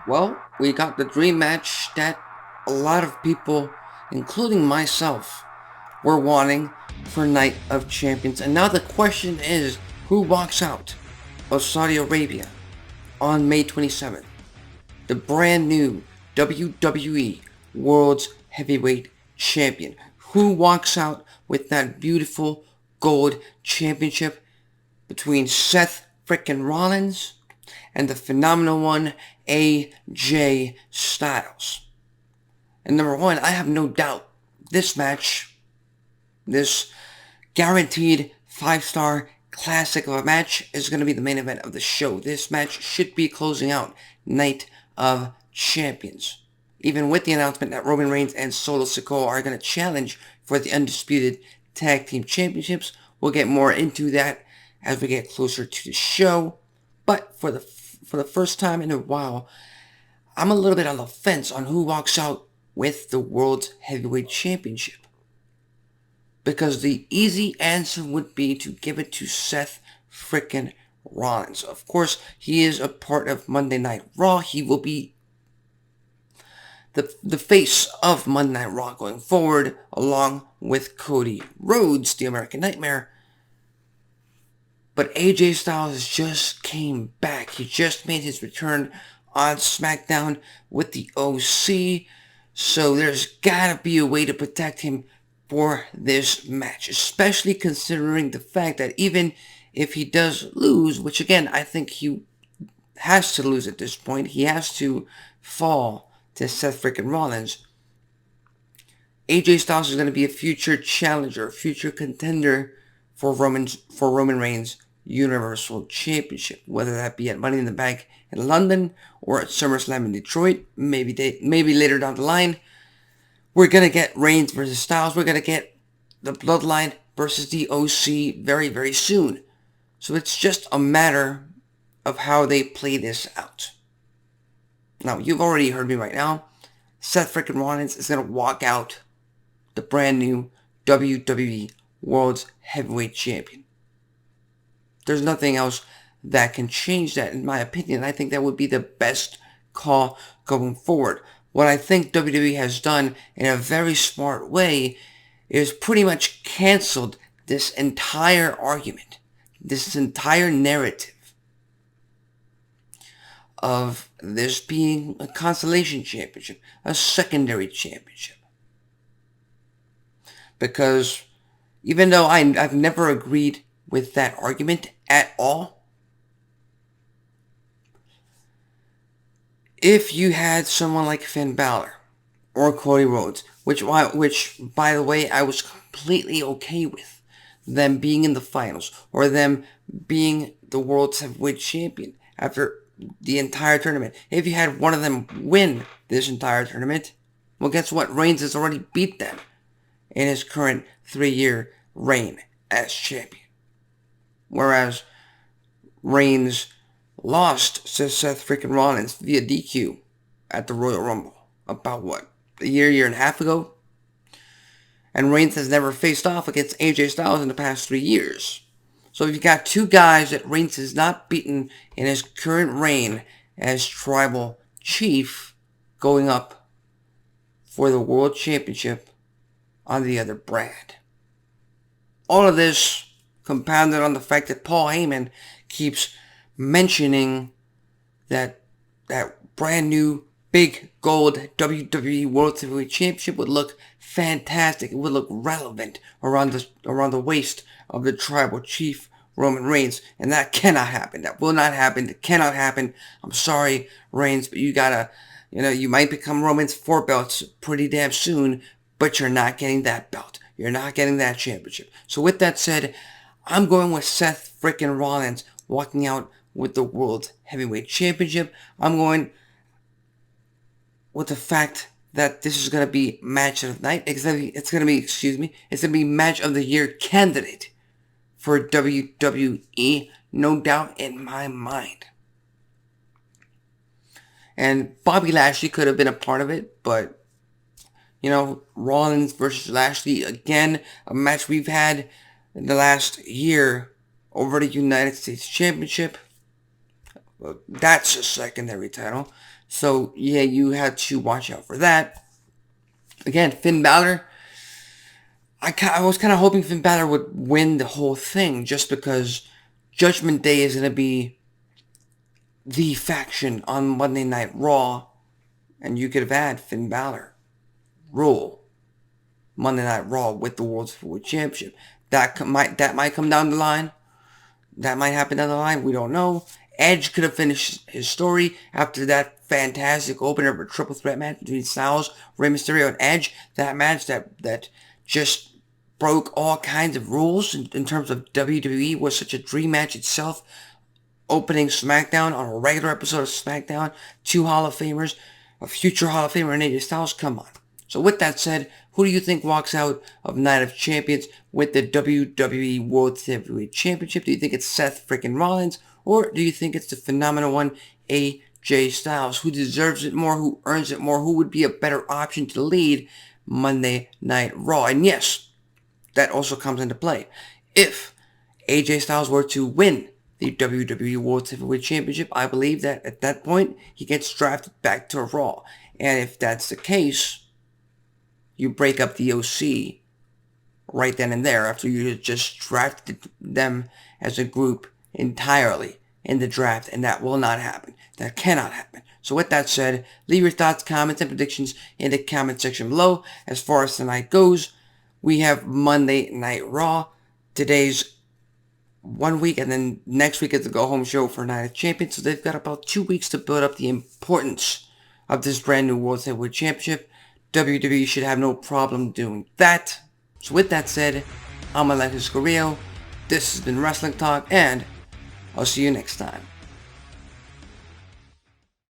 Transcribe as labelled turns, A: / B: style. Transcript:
A: Well, we got the dream match that a lot of people, including myself, were wanting for Night of Champions. And now the question is, who walks out of Saudi Arabia on May 27th? The brand new WWE World Heavyweight Champion. Who walks out with that beautiful gold championship between Seth frickin' Rollins and the phenomenal one, AJ Styles? And number one, I have no doubt this match, this guaranteed 5-star classic of a match, is going to be the main event of the show. This match should be closing out Night of Champions, even with the announcement that Roman Reigns and Solo Sikoa are going to challenge for the undisputed tag team championships. We'll get more into that as we get closer to the show. But for the first time in a while, I'm a little bit on the fence on who walks out with the World Heavyweight Championship. Because the easy answer would be to give it to Seth frickin' Rollins. Of course, he is a part of Monday Night Raw. He will be the face of Monday Night Raw going forward, along with Cody Rhodes, the American Nightmare. But AJ Styles just came back. He just made his return on SmackDown with the OC. So there's gotta be a way to protect him for this match, especially considering the fact that even if he does lose, which again, I think he has to lose at this point, he has to fall to Seth frickin' Rollins, AJ Styles is going to be a future challenger, a future contender for Roman Reigns' Universal Championship, whether that be at Money in the Bank in London or at SummerSlam in Detroit, maybe later down the line. We're going to get Reigns versus Styles. We're going to get the Bloodline versus the OC very, very soon. So it's just a matter of how they play this out. Now, you've already heard me right now. Seth frickin' Rollins is going to walk out the brand new WWE World Heavyweight Champion. There's nothing else that can change that, in my opinion. I think that would be the best call going forward. What I think WWE has done in a very smart way is pretty much canceled this entire argument, this entire narrative of this being a consolation championship, a secondary championship. Because even though I've never agreed with that argument at all, if you had someone like Finn Balor or Cody Rhodes, which by the way I was completely okay with them being in the finals or them being the World Heavyweight Champion after the entire tournament. If you had one of them win this entire tournament, well, guess what? Reigns has already beat them in his current 3-year reign as champion. Whereas Reigns lost to Seth frickin' Rollins via DQ at the Royal Rumble about a year and a half ago? And Reigns has never faced off against AJ Styles in the past 3 years. So if you got two guys that Reigns has not beaten in his current reign as Tribal Chief going up for the World Championship on the other brand. All of this compounded on the fact that Paul Heyman keeps mentioning that brand new big gold WWE World Heavyweight Championship would look fantastic. It would look relevant around the waist of the Tribal Chief Roman Reigns, and that cannot happen. That will not happen. It cannot happen. I'm sorry, Reigns, but you might become Roman's 4 belts pretty damn soon, but you're not getting that belt. You're not getting that championship. So with that said, I'm going with Seth frickin' Rollins walking out with the World Heavyweight Championship. I'm going with the fact that this is going to be match of the night. It's going to be match of the year candidate for WWE, no doubt in my mind. And Bobby Lashley could have been a part of it, but Rollins versus Lashley, again, a match we've had in the last year over the United States Championship. That's a secondary title. So, yeah, you had to watch out for that. Again, Finn Balor, I was kind of hoping Finn Balor would win the whole thing just because Judgment Day is going to be the faction on Monday Night Raw, and you could have had Finn Balor rule Monday Night Raw with the World Heavyweight Championship. That might come down the line. That might happen down the line. We don't know. Edge could have finished his story after that fantastic opener of a triple threat match between Styles, Rey Mysterio, and Edge. That match that just broke all kinds of rules in terms of WWE, was such a dream match itself. Opening SmackDown on a regular episode of SmackDown, 2 Hall of Famers, a future Hall of Famer in AJ Styles. Come on. So with that said, who do you think walks out of Night of Champions with the WWE World Heavyweight Championship? Do you think it's Seth freaking Rollins? Or do you think it's the phenomenal one, AJ Styles? Who deserves it more? Who earns it more? Who would be a better option to lead Monday Night Raw? And yes, that also comes into play. If AJ Styles were to win the WWE World Heavyweight Championship, I believe that at that point, he gets drafted back to Raw. And if that's the case, you break up the OC right then and there after you just drafted them as a group entirely in the draft, and that will not happen. That cannot happen. So with that said, leave your thoughts, comments, and predictions in the comment section below. As far as tonight goes, we have Monday Night Raw. Today's 1 week, and then next week is the go-home show for Night of Champions. So they've got about 2 weeks to build up the importance of this brand new World Heavyweight Championship. WWE should have no problem doing that. So with that said, I'm Alexis Carrillo. This has been Wrestling Talk, and I'll see you next time.